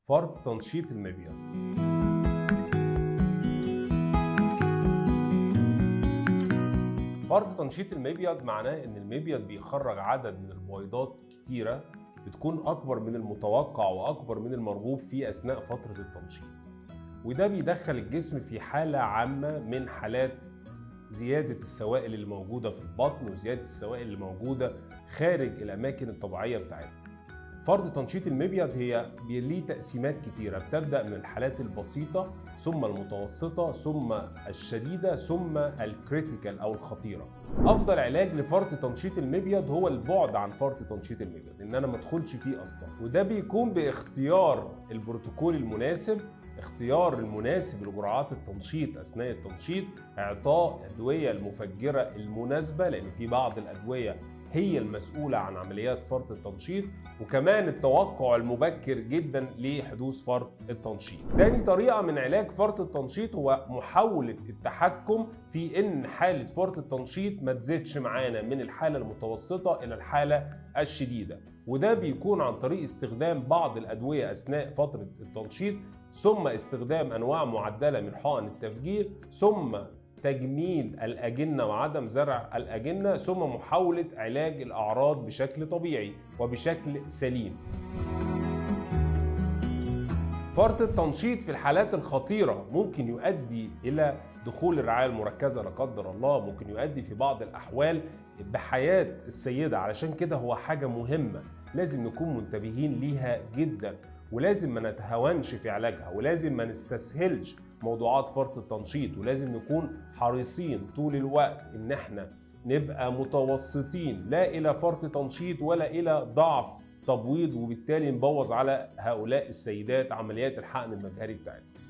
فرط تنشيط المبيض. فرط تنشيط المبيض معناه ان المبيض بيخرج عدد من البويضات كتيرة بتكون اكبر من المتوقع واكبر من المرغوب في اثناء فترة التنشيط، وده بيدخل الجسم في حالة عامة من حالات زيادة السوائل اللي موجودة في البطن وزيادة السوائل اللي موجودة خارج الأماكن الطبيعية بتاعتها. فرط تنشيط المبيض ليه تقسيمات كتيرة، بتبدأ من الحالات البسيطة ثم المتوسطة ثم الشديدة ثم الكريتيكال أو الخطيرة. أفضل علاج لفرط تنشيط المبيض هو البعد عن فرط تنشيط المبيض، إن أنا ما ادخلش فيه أصلا، وده بيكون باختيار البروتوكول المناسب، اختيار المناسب لجرعات التنشيط أثناء التنشيط، إعطاء الأدوية المفجرة المناسبة لأن في بعض الأدوية هي المسؤولة عن عمليات فرط التنشيط، وكمان التوقع المبكر جدا لحدوث فرط التنشيط. تاني طريقة من علاج فرط التنشيط هو محاولة التحكم في ان حالة فرط التنشيط ما تزيدش معانا من الحالة المتوسطة الى الحالة الشديدة، وده بيكون عن طريق استخدام بعض الأدوية أثناء فترة التنشيط، ثم استخدام أنواع معدلة من حقن التفجير، ثم تجميد الأجنة وعدم زرع الأجنة، ثم محاولة علاج الأعراض بشكل طبيعي وبشكل سليم. فرط التنشيط في الحالات الخطيرة ممكن يؤدي إلى دخول الرعاية المركزة لا قدر الله، ممكن يؤدي في بعض الأحوال بحياة السيدة، علشان كده هو حاجة مهمة لازم نكون منتبهين ليها جدا، ولازم ما نتهاونش في علاجها، ولازم ما نستسهلش موضوعات فرط التنشيط، ولازم نكون حريصين طول الوقت ان احنا نبقى متوسطين، لا الى فرط تنشيط ولا الى ضعف تبويض، وبالتالي نبوظ على هؤلاء السيدات عمليات الحقن المجهري بتاعتهم.